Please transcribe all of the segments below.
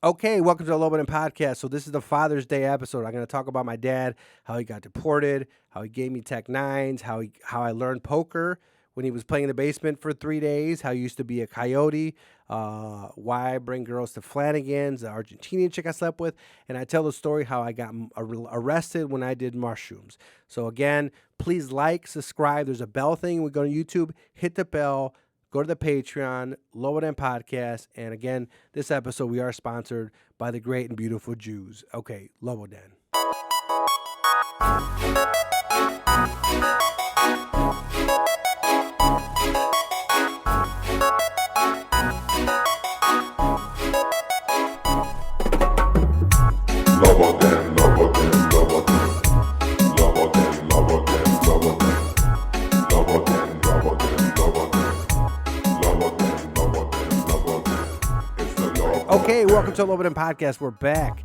Okay, welcome to the Lobo podcast. So this is the Father's Day episode. I'm going to talk about my dad, how he got deported, how he gave me Tech Nines, how I learned poker when he was playing in the basement for 3 days, how he used to be a coyote, why I bring girls to Flanagan's, the Argentinian chick I slept with, and I tell the story how I got arrested when I did mushrooms. So again, please like, subscribe. There's a bell thing. We go to YouTube, hit the bell. Go to the Patreon, Lower Than Podcast. And again, this episode, we are sponsored by the great and beautiful Jews. Okay, Lobo Den. Lobo Den, Lobo Den, Lobo Den. Lobo Den, Lobo Den, Lobo Den. Lobo Den, Lobo Den, Lobo Den. Lobo Den, Lobo Den, Lobo Den. It's the Lobo. Okay, welcome to the Lobo Den Podcast. We're back.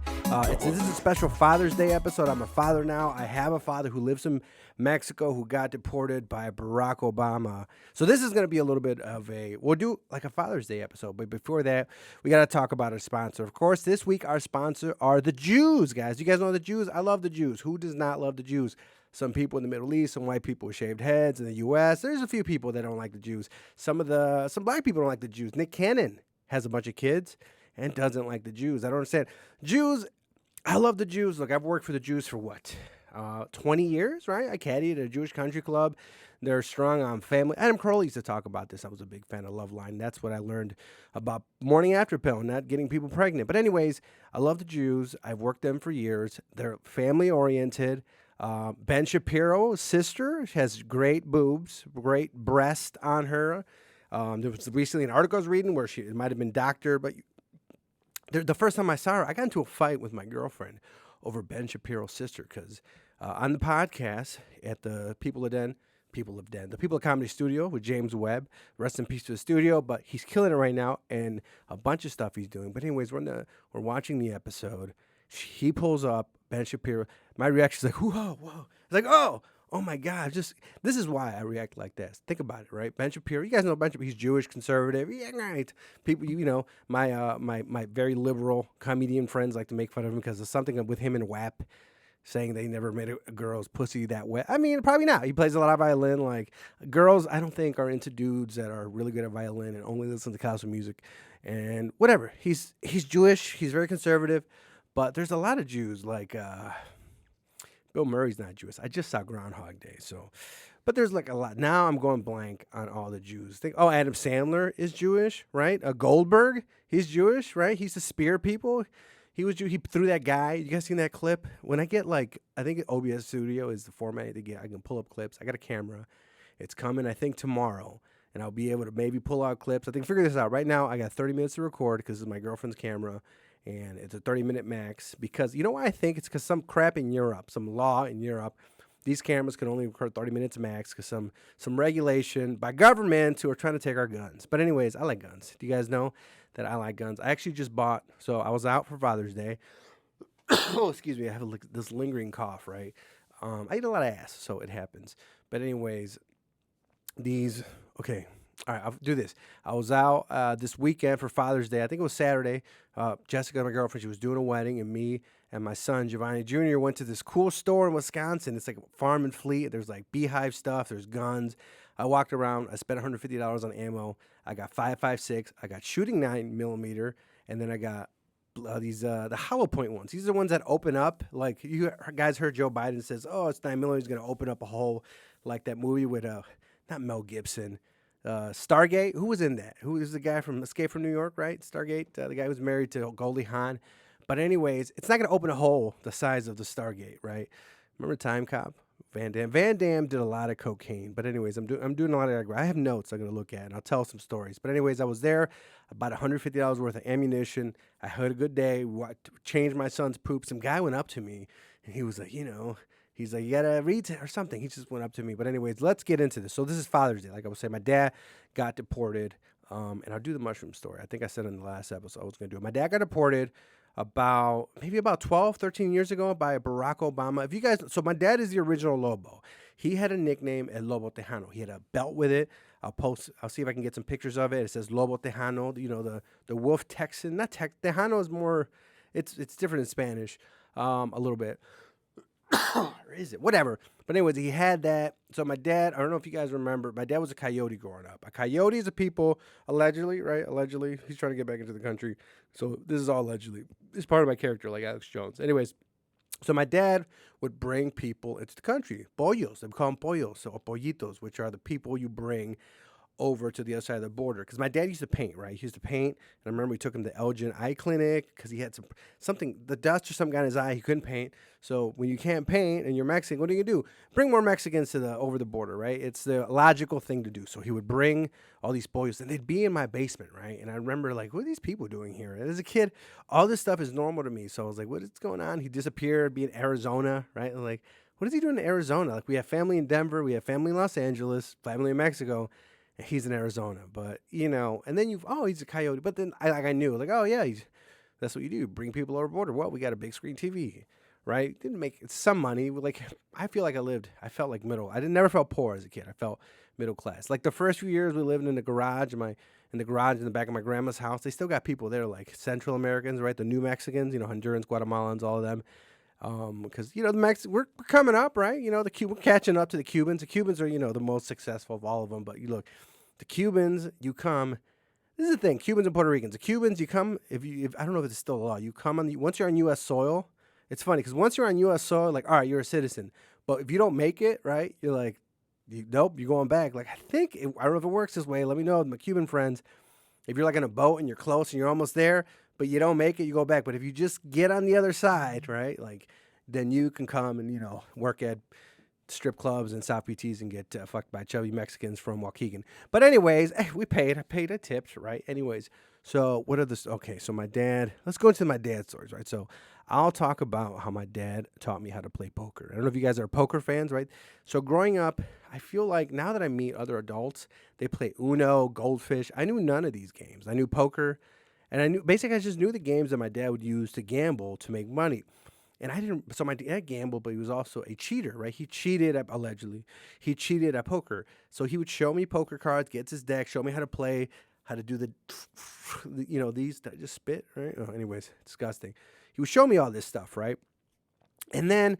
This is a special Father's Day episode. I'm a father now. I have a father who lives in Mexico who got deported by Barack Obama. So this is going to be a little bit of we'll do like a Father's Day episode. But before that, we got to talk about our sponsor. Of course, this week our sponsor are the Jews, guys. You guys know the Jews? I love the Jews. Who does not love the Jews? Some people in the Middle East, some white people with shaved heads in the U.S. There's a few people that don't like the Jews. Some black people don't like the Jews. Nick Cannon has a bunch of kids and doesn't like the Jews. I don't understand. Jews, I love the Jews. Look, I've worked for the Jews for what? 20 years, right? I caddied at a Jewish country club. They're strong on family. Adam Crowley used to talk about this. I was a big fan of Loveline. That's what I learned about morning after pill, not getting people pregnant. But anyways, I love the Jews. I've worked them for years. They're family oriented. Ben Shapiro's sister has great boobs, great breast on her. There was recently an article I was reading where it might have been doctored, but the first time I saw her, I got into a fight with my girlfriend over Ben Shapiro's sister because on the podcast at the People of Comedy Studio with James Webb, rest in peace to the studio, but he's killing it right now and a bunch of stuff he's doing. But anyways, we're watching the episode. He pulls up Ben Shapiro. My reaction is like, whoa. It's like, oh my God. This is why I react like this. Think about it, right? Ben Shapiro, you guys know Ben Shapiro, he's Jewish, conservative. Yeah, right. People, my very liberal comedian friends like to make fun of him because of something with him and WAP saying they never made a girl's pussy that wet. I mean, probably not. He plays a lot of violin. Like, girls, I don't think are into dudes that are really good at violin and only listen to classical music and whatever. He's Jewish. He's very conservative. But there's a lot of Jews, like Bill Murray's not Jewish. I just saw Groundhog Day, but there's like a lot. Now I'm going blank on all the Jews. Adam Sandler is Jewish, right? Goldberg, he's Jewish, right? He used to spear people. He was Jew. He threw that guy. You guys seen that clip? When I get I think OBS Studio is the format to get. I can pull up clips. I got a camera. It's coming, I think, tomorrow. And I'll be able to maybe pull out clips. I think figure this out. Right now, I got 30 minutes to record because it's my girlfriend's camera. And it's a 30-minute max because, you know why I think? It's because some crap in Europe, some law in Europe, these cameras can only record 30 minutes max because some regulation by governments who are trying to take our guns. But anyways, I like guns. Do you guys know that I like guns? I actually just bought, so I was out for Father's Day. Oh, excuse me, I have this lingering cough, right? I eat a lot of ass, so it happens. But anyways, okay. All right, I'll do this. I was out this weekend for Father's Day. I think it was Saturday. Jessica, my girlfriend, she was doing a wedding, and me and my son, Giovanni Jr., went to this cool store in Wisconsin. It's like Farm and Fleet. There's like beehive stuff. There's guns. I walked around. I spent $150 on ammo. I got 5.56. I got shooting 9mm, and then I got the hollow point ones. These are the ones that open up. Like you guys heard Joe Biden says, "Oh, it's 9mm. He's going to open up a hole," like that movie with not Mel Gibson. Stargate, who was in that? Who is the guy from Escape from New York, right? Stargate, the guy who was married to Goldie Hawn. But anyways, it's not going to open a hole the size of the Stargate, right? Remember Time Cop? Van Damme. Van Damme did a lot of cocaine. But anyways, I'm doing a lot of. I have notes I'm going to look at, and I'll tell some stories. But anyways, I was there, about $150 worth of ammunition. I had a good day. Changed my son's poop. Some guy went up to me, and he was like, he's like, you got to read or something. He just went up to me. But anyways, let's get into this. So this is Father's Day. Like I was saying, my dad got deported. And I'll do the mushroom story. I think I said in the last episode I was going to do it. My dad got deported maybe about 12, 13 years ago by Barack Obama. So my dad is the original Lobo. He had a nickname at Lobo Tejano. He had a belt with it. I'll see if I can get some pictures of it. It says Lobo Tejano, the wolf Texan. Not Tejano is more, it's different in Spanish, a little bit. Or is it? Whatever. But anyways, he had that. So my dad, I don't know if you guys remember, my dad was a coyote growing up. A coyote is a people, allegedly, right? Allegedly. He's trying to get back into the country. So this is all allegedly. It's part of my character, like Alex Jones. Anyways, so my dad would bring people into the country. Pollos. They call them pollos or pollitos, which are the people you bring over to the other side of the border. Because my dad used to paint, right? He used to paint. And I remember we took him to Elgin Eye Clinic because he had the dust or something got in his eye. He couldn't paint. So when you can't paint and you're Mexican, what do? Bring more Mexicans to over the border, right? It's the logical thing to do. So he would bring all these pollos and they'd be in my basement, right? And I remember like, what are these people doing here? And as a kid, all this stuff is normal to me. So I was like, what is going on? He disappeared, be in Arizona, right? And like, what is he doing in Arizona? Like we have family in Denver, we have family in Los Angeles, family in Mexico. He's in Arizona, but and then he's a coyote. But then I knew, like, oh yeah, that's what you do. Bring people over border. Well, we got a big screen TV, right? Didn't make some money. Like I feel like I felt like middle. Never felt poor as a kid. I felt middle class. Like the first few years we lived in the garage, in the back of my grandma's house. They still got people there, like Central Americans, right? The New Mexicans, Hondurans, Guatemalans, all of them. Because we're coming up, right? We're catching up to the Cubans. The Cubans are the most successful of all of them. But you look, the Cubans, you come. This is the thing: Cubans and Puerto Ricans. The Cubans, you come if I don't know if it's still a law. You come once you're on U.S. soil. It's funny because once you're on U.S. soil, like all right, you're a citizen. But if you don't make it, right, you're like, nope, you're going back. Like I don't know if it works this way. Let me know, my Cuban friends. If you're like on a boat and you're close and you're almost there, but you don't make it, you go back. But if you just get on the other side, right, like then you can come and work at strip clubs and South PTs and get fucked by chubby Mexicans from Waukegan. But anyways, I paid a tip, right? Anyways, so what are this? Okay, so let's go into my dad's stories, right? So I'll talk about how my dad taught me how to play poker. I don't know if you guys are poker fans, right? So growing up, I feel like now that I meet other adults, they play Uno, Goldfish. I knew none of these games. I knew poker, and I just knew the games that my dad would use to gamble to make money. And I didn't, so my dad gambled, but he was also a cheater, right? He cheated allegedly. He cheated at poker. So he would show me poker cards, gets his deck, show me how to play, how to do these, did I just spit, right? Oh, anyways, disgusting. He would show me all this stuff, right? And then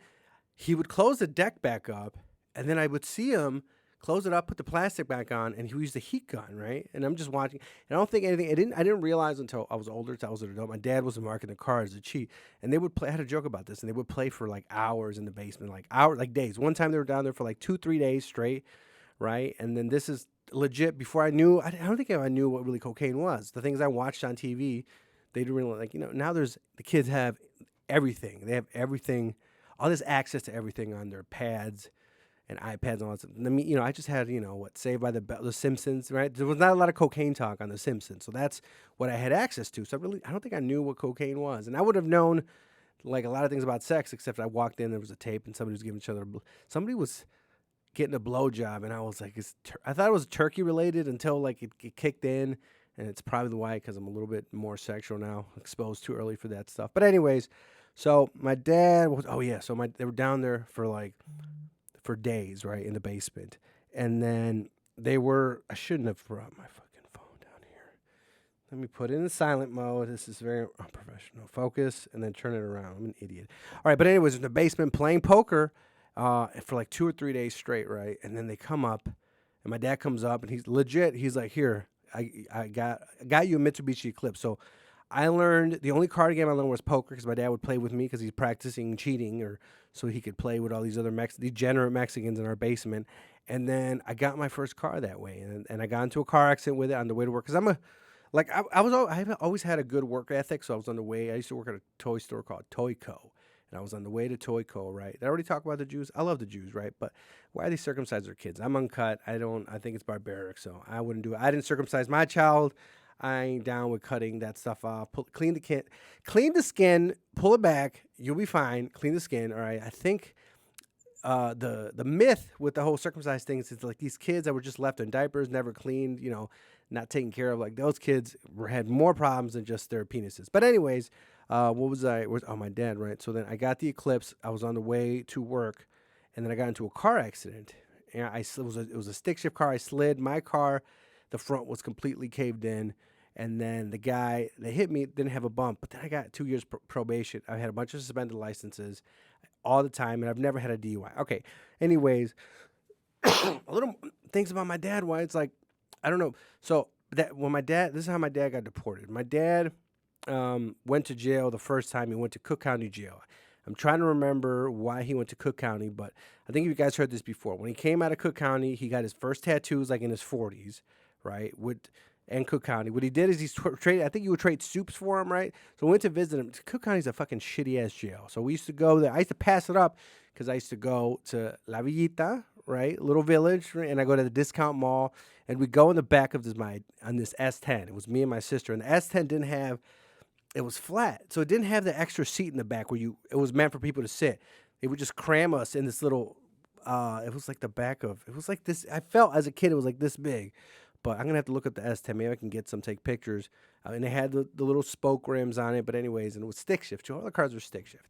he would close the deck back up, and then I would see him close it up, put the plastic back on, and he used a heat gun, right? And I'm just watching. And I don't think anything. I didn't realize until I was older, until I was an adult. My dad was marking the cards to cheat, and they would play. I had a joke about this, and they would play for like hours in the basement, like days. One time they were down there for like 2-3 days straight, right? And then this is legit. Before I knew, I don't think I knew what really cocaine was. The things I watched on TV, they didn't really like. Now the kids have everything. They have everything, all this access to everything on their pads and iPads and all that stuff. I mean, I just had, Saved by the Simpsons, right? There was not a lot of cocaine talk on The Simpsons. So that's what I had access to. So I don't think I knew what cocaine was. And I would have known, like, a lot of things about sex, except I walked in, there was a tape, and somebody was giving each other, somebody was getting a blowjob, and I was like, I thought it was turkey related until, like, it kicked in. And it's probably why, because I'm a little bit more sexual now, exposed too early for that stuff. But anyways, so my dad was, they were down there for days, right, in the basement. And then I shouldn't have brought my fucking phone down here. Let me put it in silent mode. This is very unprofessional. Focus, and then turn it around. I'm an idiot. All right, but anyways, in the basement playing poker for like 2 or 3 days straight, right? And then they come up, and my dad comes up, and he's legit. He's like, here, I got you a Mitsubishi Eclipse. So I learned, the only card game I learned was poker because my dad would play with me because he's practicing cheating so he could play with all these other degenerate Mexicans in our basement. And then I got my first car that way. And I got into a car accident with it on the way to work. Because I've always had a good work ethic. So I was on the way. I used to work at a toy store called Toyco. And I was on the way to Toyco, right? Did I already talk about the Jews? I love the Jews, right? But why they circumcise their kids? I'm uncut. I think it's barbaric. So I wouldn't do it. I didn't circumcise my child. I ain't down with cutting that stuff off. Clean the skin, pull it back. You'll be fine. Clean the skin. All right. I think the myth with the whole circumcised thing is it's like these kids that were just left in diapers, never cleaned, not taken care of. Like those kids had more problems than just their penises. But anyways, what was my dad, right? So then I got the Eclipse. I was on the way to work, and then I got into a car accident. it was a stick shift car. I slid my car, the front was completely caved in, and then the guy that hit me didn't have a bump, but then I got 2 years probation. I had a bunch of suspended licenses all the time, and I've never had a DUI. Okay, anyways, a little things about my dad. Why it's like, I don't know. So that when this is how my dad got deported. My dad went to jail the first time. He went to Cook County Jail. I'm trying to remember why he went to Cook County, but I think you guys heard this before. When he came out of Cook County, he got his first tattoos like in his 40s, right? And Cook County. What he did is traded. I think he would trade soups for him, right? So I went to visit him. Cook County's a fucking shitty ass jail. So we used to go there. I used to pass it up because I used to go to La Villita, right, little village, right? And I go to the discount mall, and we go in the back of on this S10. It was me and my sister, and the S10 didn't have. It was flat, so it didn't have the extra seat in the back it was meant for people to sit. They would just cram us in this little. It was like the back of. It was like this. I felt as a kid it was like this big, but I'm gonna have to look up the S10. Maybe I can get take pictures. And they had the little spoke rims on it, but anyways, and it was stick shift. All the cars were stick shift,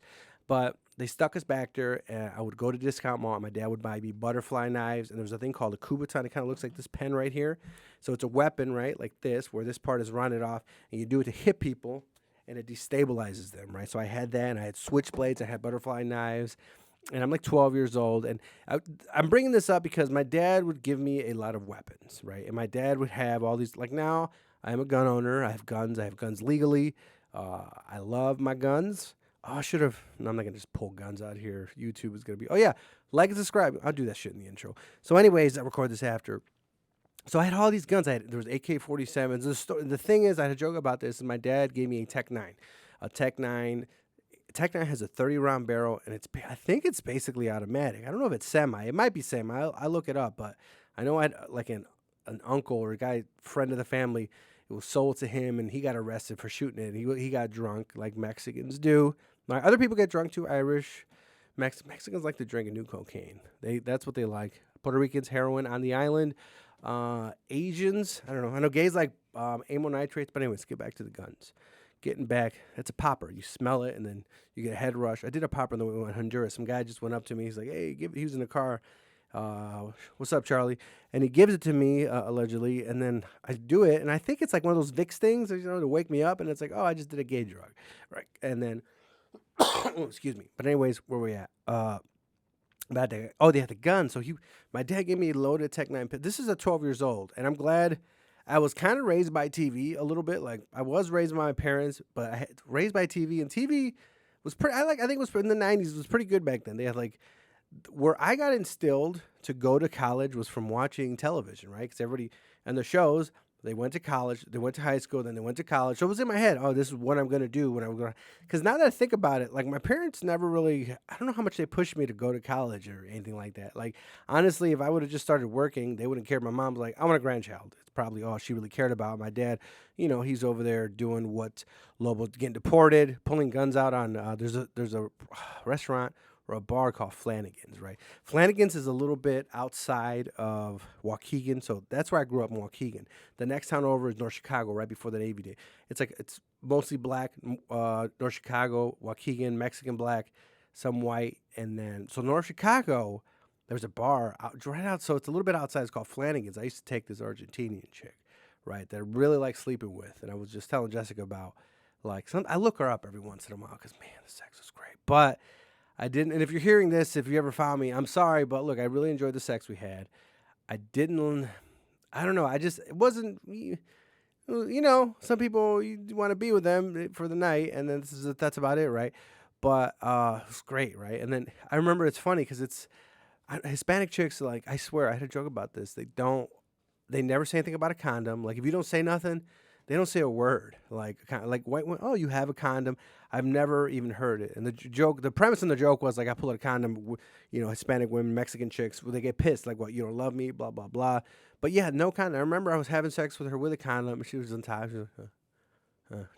but they stuck us back there. And I would go to discount mall. And my dad would buy me butterfly knives, and there was a thing called a Kubotan. It kind of looks like this pen right here. So it's a weapon, right, like this, where this part is rounded off, and you do it to hit people. And it destabilizes them, right? So I had that, and I had switchblades, I had butterfly knives, and I'm like 12 years old. And I'm bringing this up because my dad would give me a lot of weapons, right? And my dad would have all these, like now, I'm a gun owner. I have guns legally. I love my guns. Oh, I should have, no, I'm not going to just pull guns out here. YouTube is going to be, oh yeah, like and subscribe. I'll do that shit in the intro. So anyways, I record this after. So I had all these guns. There was AK-47s. The thing is, I had a joke about this, and my dad gave me a Tech 9. A Tech 9. Tech 9 has a 30-round barrel, and I think it's basically automatic. I don't know if it's semi. It might be semi. I'll look it up, but I know I had like an uncle or a guy, friend of the family. It was sold to him, and he got arrested for shooting it. He got drunk, like Mexicans do. Other people get drunk too. Irish, Mexicans like to drink and do cocaine. That's what they like. Puerto Ricans, heroin on the island. Asians, I don't know. I know gays like ammo nitrates, but anyways, get back to the guns. Getting back, it's a popper. You smell it, and then you get a head rush. I did a popper in the Honduras. Some guy just went up to me. He's like, "Hey, he was in the car. What's up, Charlie?" And he gives it to me allegedly, and then I do it, and I think it's like one of those Vicks things, to wake me up, and it's like, oh, I just did a gay drug, right? And then, excuse me. But anyways, where we at? Bad day. Oh, they had the gun. So my dad gave me a loaded Tech 9 pistol. This is at 12 years old, and I'm glad I was kind of raised by TV a little bit. Like I was raised by my parents, but I had raised by TV, and TV was pretty. I think it was in the 90s. It was pretty good back then. They had like where I got instilled to go to college was from watching television, right? Because everybody and the shows. They went to college, they went to high school, then they went to college. So it was in my head, oh, this is what I'm going to do when I'm going to. Because now that I think about it, like my parents never really, I don't know how much they pushed me to go to college or anything like that. Like, honestly, if I would have just started working, they wouldn't care. My mom's like, I want a grandchild. It's probably all she really cared about. My dad, he's over there doing what Lobo, getting deported, pulling guns out on, there's a restaurant or a bar called Flanagan's, right? Flanagan's is a little bit outside of Waukegan, so that's where I grew up in Waukegan. The next town over is North Chicago, right before the Navy Day. It's mostly black, North Chicago, Waukegan, Mexican black, some white, and then, so North Chicago, there's a bar right out, so it's a little bit outside, it's called Flanagan's. I used to take this Argentinian chick, right, that I really like sleeping with, and I was just telling Jessica about, like, I look her up every once in a while, because, man, the sex was great, but I didn't, and if you're hearing this, if you ever found me, I'm sorry, but look, I really enjoyed the sex we had. I don't know, it wasn't, some people, you want to be with them for the night, and then that's about it, right? But it was great, right? And then I remember it's funny, because Hispanic chicks, like, I swear, I had a joke about this, they never say anything about a condom, like, if you don't say nothing, they don't say a word, like white women. Oh, you have a condom. I've never even heard it. And the premise in the joke was like, I pull out a condom. Hispanic women, Mexican chicks, they get pissed. Like, what? You don't love me? Blah blah blah. But yeah, no condom. I remember I was having sex with her with a condom, and she was on top, she was,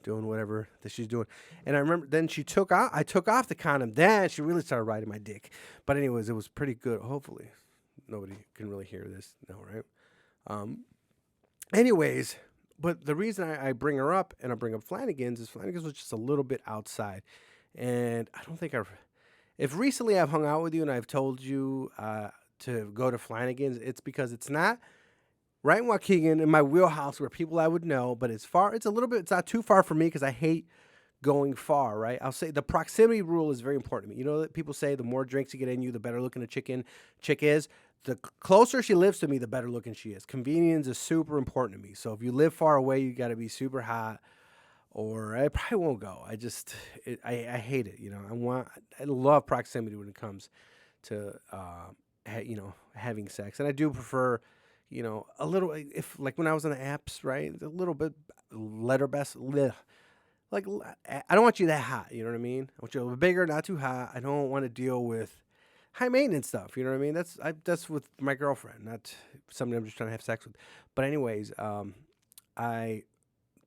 doing whatever that she's doing. And I remember then I took off the condom. Then she really started riding my dick. But anyways, it was pretty good. Hopefully, nobody can really hear this. No, right? Anyways. But the reason I bring her up and I bring up Flanagan's is Flanagan's was just a little bit outside. And I don't think if recently I've hung out with you and I've told you to go to Flanagan's, it's because it's not right in Waukegan in my wheelhouse where people I would know, but it's far. It's a little bit. It's not too far for me because I hate going far. Right. I'll say the proximity rule is very important to me. You know that people say the more drinks you get in you, the better looking a chick is. The closer she lives to me, the better looking she is. Convenience is super important to me. So if you live far away, you got to be super hot, or I probably won't go. I hate it. You know, I love proximity when it comes to having sex, and I do prefer, a little, if like when I was on the apps, right, a little bit letter best. Like I don't want you that hot. You know what I mean? I want you a little bigger, not too hot. I don't want to deal with high maintenance stuff. You know what I mean? That's with my girlfriend, not somebody I'm just trying to have sex with. But anyways, I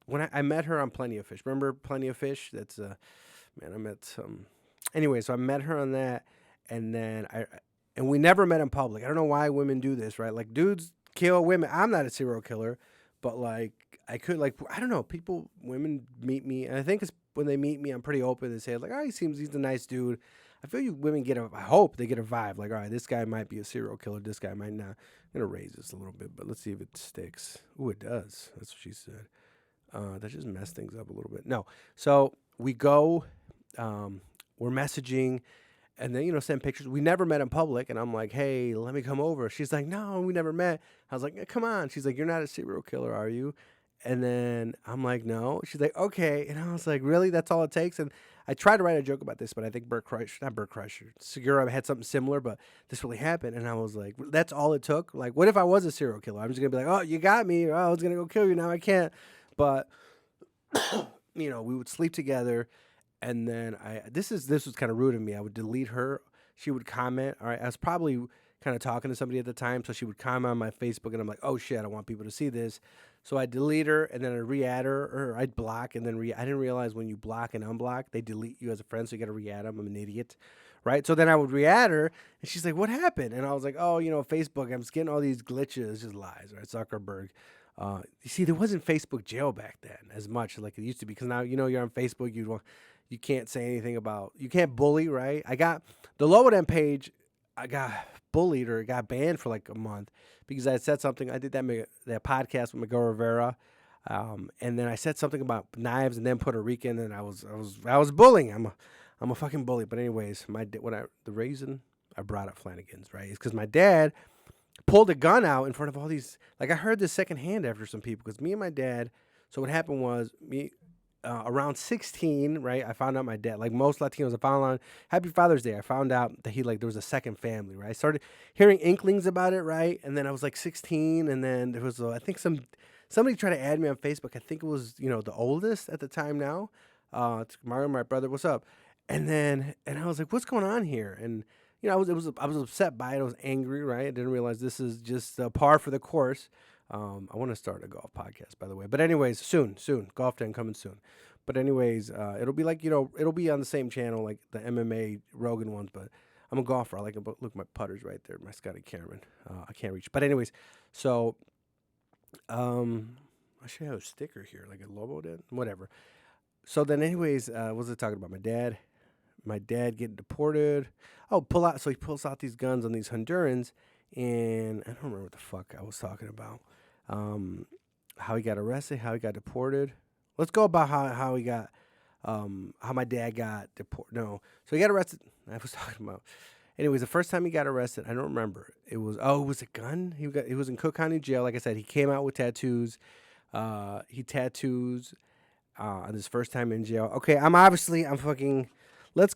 when I met her on Plenty of Fish. Remember Plenty of Fish? That's man, I met some. Anyway, so I met her on that, and then and we never met in public. I don't know why women do this, right? Like dudes kill women. I'm not a serial killer, but like I could, like, I don't know. Women meet me, and I think it's when they meet me, I'm pretty open. They say like, oh, he's a nice dude. I feel you women I hope they get a vibe like, all right, this guy might be a serial killer. This guy might not. I'm gonna raise this a little bit, but let's see if it sticks. Ooh, it does. That's what she said. That just messed things up a little bit. No, so we go. We're messaging, and then send pictures. We never met in public, and I'm like, hey, let me come over. She's like, no, we never met. I was like, come on. She's like, you're not a serial killer, are you? And then I'm like, no. She's like, okay. And I was like, really? That's all it takes? And I tried to write a joke about this, but I think not Bert Kreischer, Segura had something similar, but this really happened. And I was like, that's all it took? Like, what if I was a serial killer? I'm just going to be like, oh, you got me. Oh, I was going to go kill you. Now I can't. But, we would sleep together. And then this was kind of rude of me. I would delete her. She would comment. All right. I was probably kind of talking to somebody at the time. So she would comment on my Facebook, and I'm like, oh shit, I don't want people to see this. So I delete her, and then I re-add her, or I'd block, and then I didn't realize when you block and unblock, they delete you as a friend, so you got to re-add them. I'm an idiot, right? So then I would re-add her, and she's like, what happened? And I was like, oh, Facebook, I'm just getting all these glitches, just lies, right? Zuckerberg. You see, there wasn't Facebook jail back then as much like it used to be, because now, you're on Facebook, you can't say anything you can't bully, right? I got the Lobo page, I got bullied or got banned for like a month because I had said something. I did that podcast with Miguel Rivera, and then I said something about knives and then Puerto Rican, and I was bullying. I'm a fucking bully. But anyways, the reason I brought up Flanagan's, right, is because my dad pulled a gun out in front of all these. Like, I heard this secondhand after some people, because me and my dad. So what happened was around 16, right? I found out my dad, like most Latinos, I found out Happy Father's Day. I found out that there was a second family, right? I started hearing inklings about it, right? And then I was like 16, and then there was, I think somebody tried to add me on Facebook. I think it was, the oldest at the time now. It's Mario, my brother, what's up? And I was like, what's going on here? And, I was upset by it. I was angry, right? I didn't realize this is just par for the course. I want to start a golf podcast, by the way. But anyways, soon. Golf Den coming soon. But anyways, it'll be like, it'll be on the same channel, like the MMA Rogan ones. But I'm a golfer. I like it. Look, my putter's right there. My Scotty Cameron. I can't reach. But anyways, so I should have a sticker here, like a Lobo did. Whatever. So then anyways, what was I talking about? My dad getting deported. Oh, pull out. So he pulls out these guns on these Hondurans. And I don't remember what the fuck I was talking about. How he got arrested, how he got deported. Let's go about how he got, how my dad got deported. No, so he got arrested. I was talking about. Anyways, the first time he got arrested, I don't remember. It was a gun. He was in Cook County Jail. Like I said, he came out with tattoos. He tattoos on his first time in jail. Okay, I'm fucking. We'll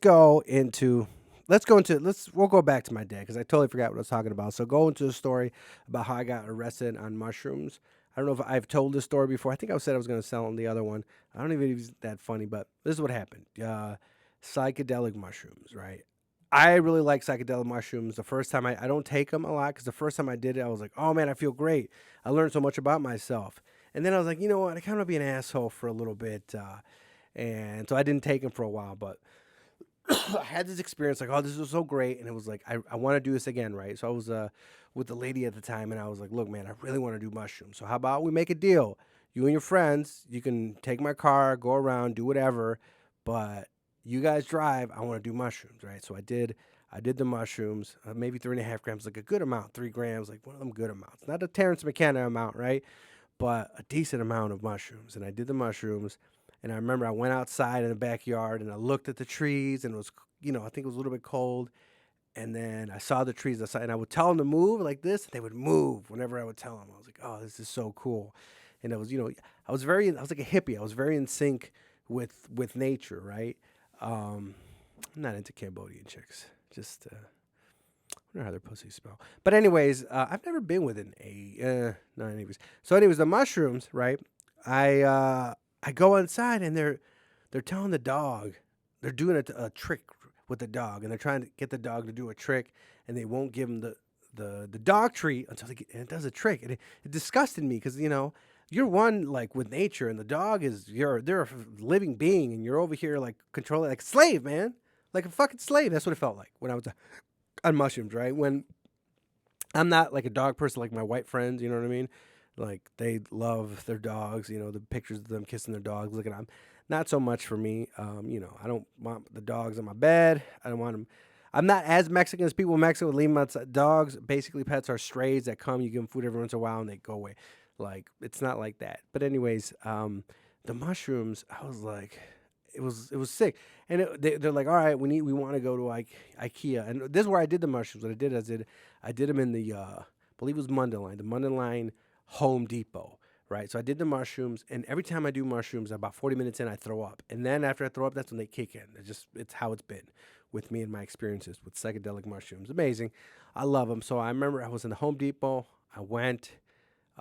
go back to my dad, because I totally forgot what I was talking about. So go into the story about how I got arrested on mushrooms. I don't know if I've told this story before. I think I said I was going to sell on the other one. I don't even know if it's that funny, but this is what happened. Psychedelic mushrooms, right? I really like psychedelic mushrooms. The first time I don't take them a lot, because the first time I did it, I was like, oh man, I feel great. I learned so much about myself. And then I was like, you know what? I kind of be an asshole for a little bit. And so I didn't take them for a while, but I had this experience like, oh, this was so great. And it was like, I want to do this again, right? So I was with the lady at the time, and I was like, look, man, I really want to do mushrooms. So how about we make a deal? You and your friends, you can take my car, go around, do whatever, but you guys drive. I want to do mushrooms, right? So I did. I did the mushrooms, maybe 3.5 grams, like a good amount, 3 grams, like one of them good amounts. Not a Terrence McKenna amount, right? But a decent amount of mushrooms. And I did the mushrooms. And I remember I went outside in the backyard and I looked at the trees and it was, I think it was a little bit cold. And then I saw the trees outside and I would tell them to move like this. And they would move whenever I would tell them. I was like, oh, this is so cool. And it was, I was like a hippie. I was very in sync with nature, right? I'm not into Cambodian chicks. Just, I wonder how their pussies smell. But anyways, I've never been with an A. No, anyways. So anyways, the mushrooms, right? I go inside and they're telling the dog, they're doing a trick with the dog, and they're trying to get the dog to do a trick, and they won't give him the dog treat until and it does a trick, and it disgusted me because you're one like with nature, and the dog is they're a living being, and you're over here like controlling like a slave, man, like a fucking slave. That's what it felt like when I was on mushrooms, right? When I'm not like a dog person like my white friends, you know what I mean? Like they love their dogs, the pictures of them kissing their dogs, looking at them. Not so much for me. I don't want the dogs on my bed. I don't want them. I'm not as Mexican as people in Mexico would leave them outside. Dogs, basically, pets are strays that come. You give them food every once in a while and they go away. Like it's not like that. But anyways, the mushrooms, I was like, it was sick. And they're like, all right, we want to go to IKEA. And this is where I did the mushrooms. What I did I did them in the I believe it was Mundelein, the Mundelein Home Depot. Right, so I did the mushrooms, and every time I do mushrooms, about 40 minutes in, I throw up, and then after I throw up, that's when they kick in. It's how it's been with me and my experiences with psychedelic mushrooms. Amazing, I love them. So I remember I was in the Home Depot. I went,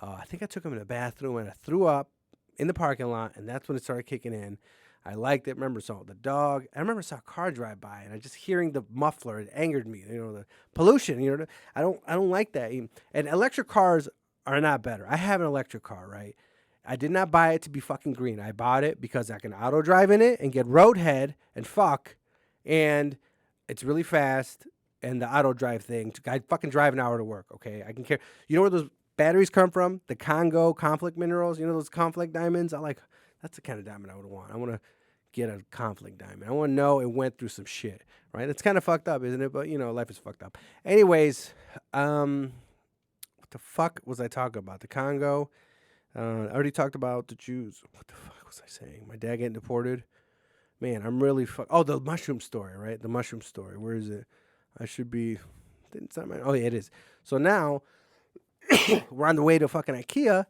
I think I took them in the bathroom, and I threw up in the parking lot, and that's when it started kicking in. I liked it. Remember, saw the dog. I remember saw a car drive by, and I just hearing the muffler. It angered me. The pollution. I don't like that. And electric cars are not better. I have an electric car, right? I did not buy it to be fucking green. I bought it because I can auto drive in it and get roadhead and fuck, and it's really fast. And the auto drive thing, I fucking drive an hour to work. Okay, I can care. You know where those batteries come from? The Congo conflict minerals. Those conflict diamonds. That's the kind of diamond I would want. I want to get a conflict diamond. I want to know it went through some shit, right? It's kind of fucked up, isn't it? But life is fucked up. Anyways, what the fuck was I talking about? The Congo. I already talked about the Jews. What the fuck was I saying? My dad getting deported. Man, I'm really Oh, the mushroom story, right? The mushroom story. Where is it? I should be. It's not oh, yeah, it is. So now we're on the way to fucking IKEA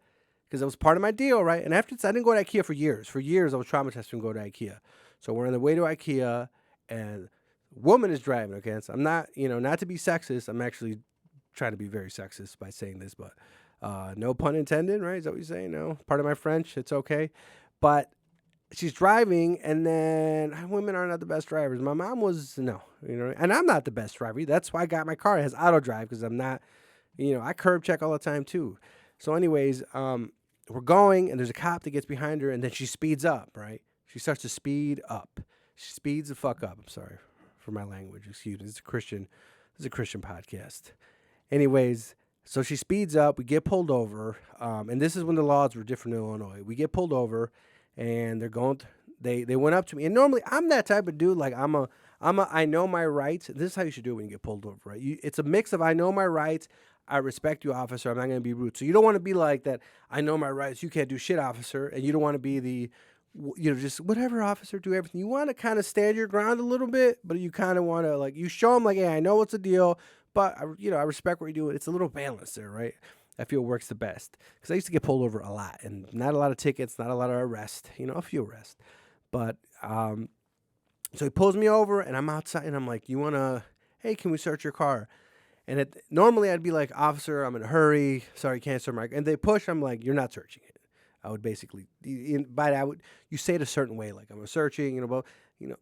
because that was part of my deal, right? And after this, I didn't go to IKEA for years. For years, I was traumatized from going to IKEA. So we're on the way to IKEA, and woman is driving. Okay, so I'm not, not to be sexist. I'm actually trying to be very sexist by saying this, but no pun intended, right? Is that what you're saying? No, part of my French, it's okay. But she's driving, and then women are not the best drivers. My mom was, no, and I'm not the best driver. That's why I got my car. It has auto drive because I'm not, I curb check all the time too. So anyways, we're going, and there's a cop that gets behind her, and then she speeds up, right? She starts to speed up. She speeds the fuck up. I'm sorry for my language. Excuse me. This is a Christian podcast. Anyways, so she speeds up. We get pulled over, and this is when the laws were different in Illinois. We get pulled over, and they're going. They went up to me, and normally I'm that type of dude. Like I know my rights. This is how you should do it when you get pulled over, right? It's a mix of I know my rights. I respect you, officer. I'm not going to be rude. So you don't want to be like that. I know my rights. You can't do shit, officer. And you don't want to be the, just whatever, officer, do everything. You want to kind of stand your ground a little bit, but you kind of want to you show them hey, I know what's the deal. But, I respect what you're doing. It's a little balance there, right? I feel works the best. Because I used to get pulled over a lot. And not a lot of tickets, not a lot of arrests. A few arrests. But, so he pulls me over, and I'm outside, and I'm like, hey, can we search your car? And normally I'd be like, officer, I'm in a hurry. Sorry, can't search my car. And they push, I'm like, you're not searching it. I would basically, you say it a certain way, like I'm searching,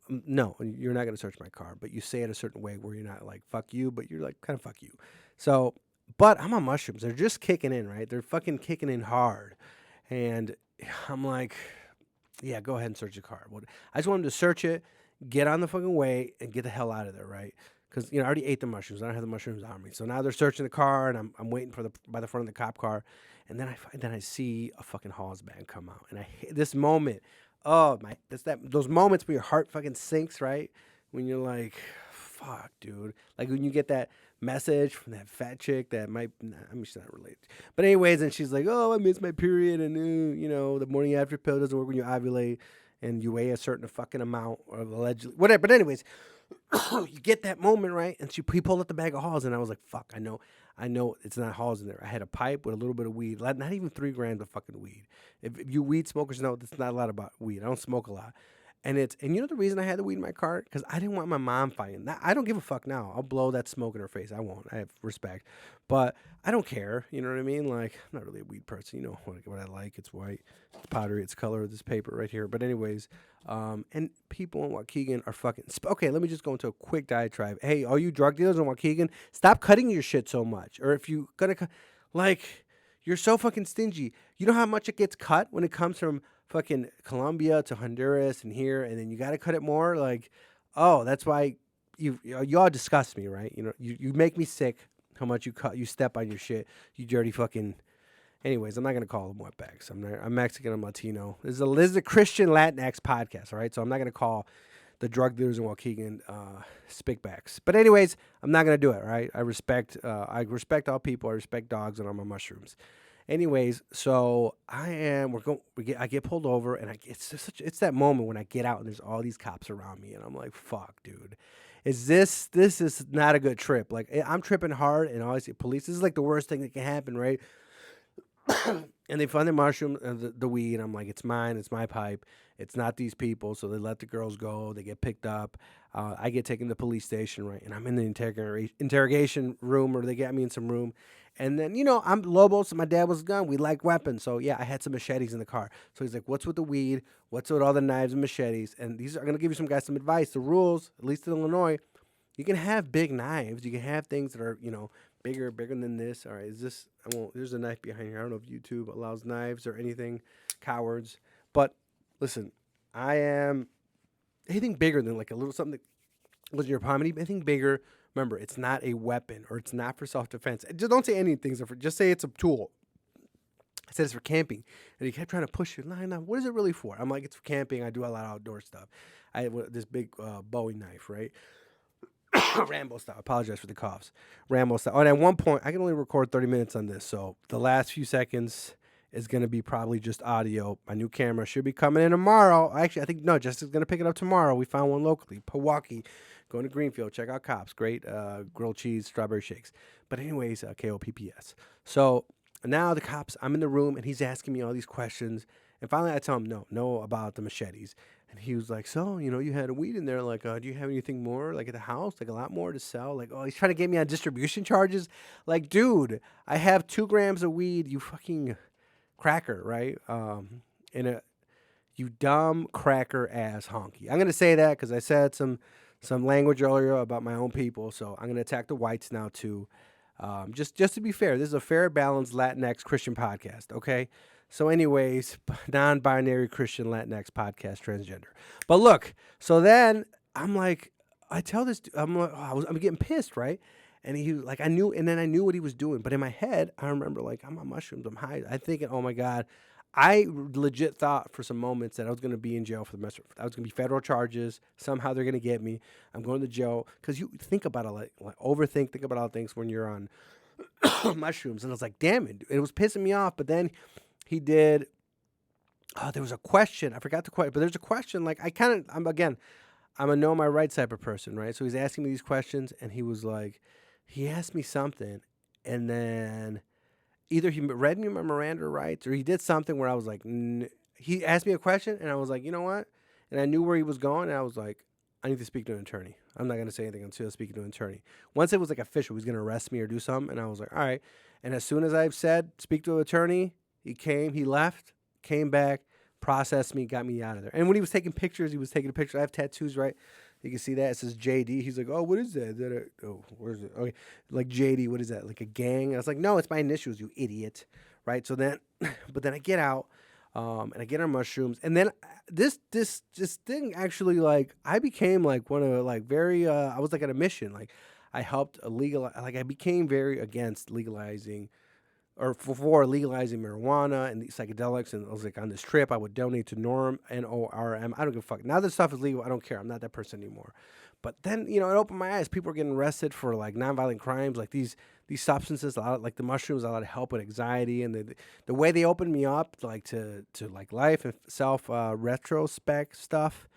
no, you're not going to search my car, but you say it a certain way where you're not like, fuck you, but you're like, kind of fuck you. So, but I'm on mushrooms. They're just kicking in, right? They're fucking kicking in hard. And I'm like, yeah, go ahead and search the car. I just want them to search it, get on the fucking way, and get the hell out of there, right? Because, I already ate the mushrooms. I don't have the mushrooms on me. So now they're searching the car, and I'm waiting by the front of the cop car. And then I see a fucking Halls band come out. And this moment, those moments where your heart fucking sinks, right? When you're like, fuck, dude. Like when you get that message from that fat chick that might, I mean, she's not related. But anyways, and she's like, oh, I missed my period. And, the morning after pill doesn't work when you ovulate and you weigh a certain fucking amount or allegedly, whatever. But anyways, you get that moment, right? And he pulled up the bag of Halls and I was like, fuck, I know it's not Halls in there. I had a pipe with a little bit of weed, not even 3 grams of fucking weed. If you weed smokers know, that's not a lot about weed. I don't smoke a lot. And you know the reason I had the weed in my car? Because I didn't want my mom finding. I don't give a fuck now. I'll blow that smoke in her face. I won't. I have respect. But I don't care. You know what I mean? Like, I'm not really a weed person. You know what I like. It's white. It's powdery. It's color of this paper right here. But anyways, and people in Waukegan are fucking... Okay, let me just go into a quick diatribe. Hey, all you drug dealers in Waukegan, stop cutting your shit so much. Or if you gonna... Like, you're so fucking stingy. You know how much it gets cut when it comes from fucking Colombia to Honduras and here, and then you got to cut it more. Like, oh, that's why you all disgust me, right? You make me sick. How much you step on your shit, you dirty fucking. Anyways, I'm not gonna call them wetbacks. I'm Mexican. I'm Latino. This is a Christian Latinx podcast, all right? So I'm not gonna call the drug dealers in Waukegan spickbacks. But anyways, I'm not gonna do it, right? I respect all people. I respect dogs and all my mushrooms. Anyways, so I get pulled over, and it's that moment when I get out and there's all these cops around me, and I'm like, fuck, dude, this is not a good trip. Like, I'm tripping hard, and all I see police. This is like the worst thing that can happen, right? And they find the mushroom, the weed. I'm like, it's mine. It's my pipe. It's not these people. So they let the girls go. They get picked up. I get taken to the police station, right? And I'm in the interrogation room, or they got me in some room. And then, I'm Lobo, so my dad was a gun. We like weapons. So, yeah, I had some machetes in the car. So he's like, what's with the weed? What's with all the knives and machetes? And these are going to give you some guys some advice. The rules, at least in Illinois, you can have big knives. You can have things that are, bigger than this. All right, there's a knife behind here. I don't know if YouTube allows knives or anything. Cowards. But, listen, I am anything bigger than like a little something that was in your palm. Anything bigger. Remember, it's not a weapon, or it's not for self-defense. Just don't say any things. Just say it's a tool. I said it's for camping. And he kept trying to push it. No, what is it really for? I'm like, it's for camping. I do a lot of outdoor stuff. I have this big Bowie knife, right? Rambo style. I apologize for the coughs. Rambo style. And at one point, I can only record 30 minutes on this. So the last few seconds is going to be probably just audio. My new camera should be coming in tomorrow. Actually, I think, no, Jessica's going to pick it up tomorrow. We found one locally. Pewaukee. Going to Greenfield. Check out Cops. Great grilled cheese, strawberry shakes. But anyways, KOPPS. So now the cops, I'm in the room, and he's asking me all these questions. And finally, I tell him, no, about the machetes. And he was like, so, you had a weed in there. Like, do you have anything more, like, at the house? Like, a lot more to sell? Like, oh, he's trying to get me on distribution charges? Like, dude, I have 2 grams of weed, you fucking cracker, right? You dumb cracker ass honky. I'm going to say that because I said some language earlier about my own people. So I'm going to attack the whites now, too. Just to be fair, this is a fair, balanced Latinx Christian podcast, okay? So anyways, non-binary Christian Latinx podcast, transgender. But look, so then I'm like, I tell this, I'm getting pissed, right? And he like, I knew what he was doing. But in my head, I remember like, I'm on mushrooms, I'm high. I'm thinking, oh my God. I legit thought for some moments that I was going to be in jail for the rest. I was going to be federal charges. Somehow they're going to get me. I'm going to jail. Because you think about it, like think about all things when you're on mushrooms. And I was like, damn it. It was pissing me off. But then he did. There was a question. I forgot the question, but there's a question. Like I'm a know my rights type of person, right? So he's asking me these questions, and he asked me something, and then either he read me my Miranda rights, or he did something where I was like, he asked me a question, and I was like, you know what? And I knew where he was going, and I was like, I need to speak to an attorney. I'm not going to say anything until speaking to an attorney. Once it was like official, he's going to arrest me or do something, and I was like, all right. And as soon as I've said, speak to an attorney, he left, came back, processed me, got me out of there. And when he was taking pictures, I have tattoos, right? You can see that. It says JD. He's like, oh, what is that? Where is it? Okay. Like JD, what is that? Like a gang? And I was like, no, it's my initials, you idiot. Right? So then, but then I get out, and I get on mushrooms. And then this thing actually, like, I became like one of like very, I was like on a mission. Like I helped I became very against legalizing or before legalizing marijuana and the psychedelics, and I was like, on this trip, I would donate to Norm, NORM. I don't give a fuck. Now this stuff is legal. I don't care. I'm not that person anymore. But then, it opened my eyes. People are getting arrested for like nonviolent crimes, like these substances, a lot like the mushrooms, a lot of help with anxiety, and the way they opened me up, like to like life and self retrospect stuff.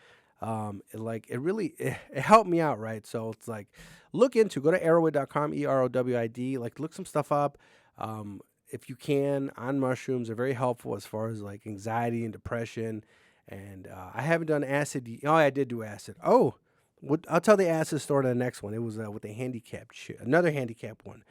It really it helped me out, right? So it's like, go to Erowid.com, EROWID, like look some stuff up. If you can, on mushrooms are very helpful as far as like anxiety and depression. And I haven't done acid. Oh, I did do acid. Oh, I'll tell the acid story to the next one. It was with a handicapped shit, another handicapped one.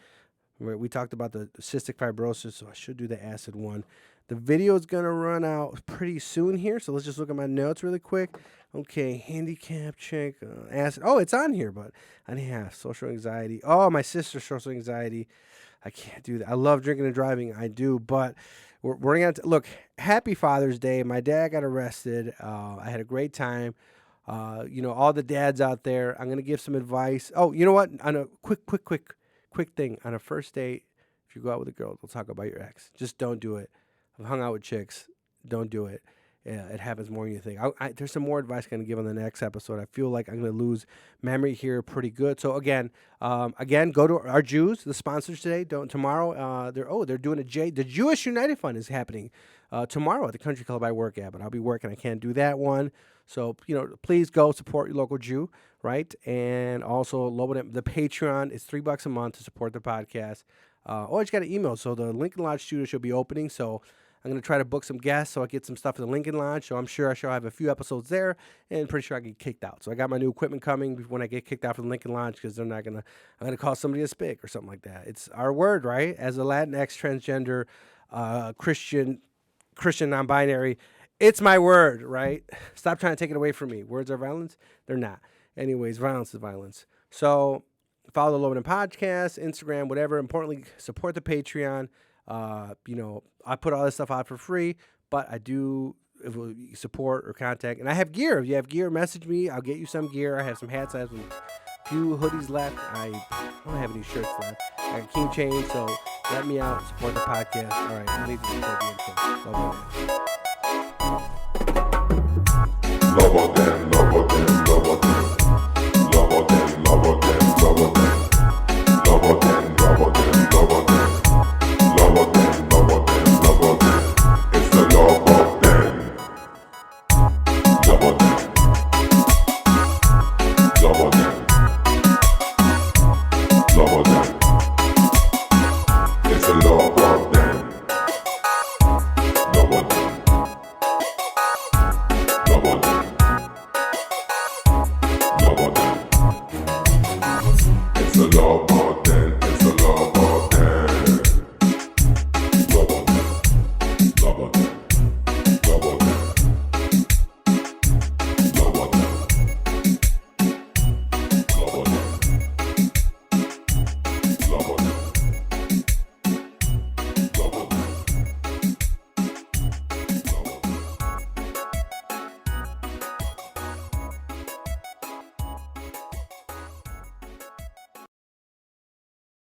Where we talked about the cystic fibrosis, so I should do the acid one. The video is gonna run out pretty soon here, so let's just look at my notes really quick. Okay, handicap check, acid. Oh, it's on here, but I have social anxiety. Oh, my sister's social anxiety. I can't do that. I love drinking and driving. I do, but we're gonna look. Happy Father's Day. My dad got arrested. I had a great time. All the dads out there. I'm gonna give some advice. Oh, you know what? On a quick thing. On a first date, if you go out with a girl, they'll talk about your ex. Just don't do it. I've hung out with chicks. Don't do it. Yeah, it happens more than you think. There's some more advice I'm going to give on the next episode. I feel like I'm going to lose memory here pretty good. So again, go to our Jews, the sponsors today. Tomorrow. They're doing the Jewish United Fund is happening tomorrow at the country club I work at, but I'll be working. I can't do that one. So please go support your local Jew, right? And also Lobo, the Patreon is $3 a month to support the podcast. I just got an email. So the Lincoln Lodge studio should be opening. So I'm going to try to book some guests so I get some stuff in the Lincoln Lodge. So I'm sure I shall have a few episodes there, and pretty sure I get kicked out. So I got my new equipment coming when I get kicked out from the Lincoln Lodge, because I'm going to call somebody a spick or something like that. It's our word, right? As a Latinx, transgender, Christian non-binary, it's my word, right? Stop trying to take it away from me. Words are violence? They're not. Anyways, violence is violence. So follow the Lobo Podcast, Instagram, whatever. Importantly, support the Patreon. I put all this stuff out for free, but I do support or contact. And I have gear. If you have gear, message me. I'll get you some gear. I have some hats. I have some few hoodies left. I don't have any shirts left. I got keychains, so let me out. Support the podcast. All right, I need to record the intro. Bye-bye. Lobo them, Lobo them.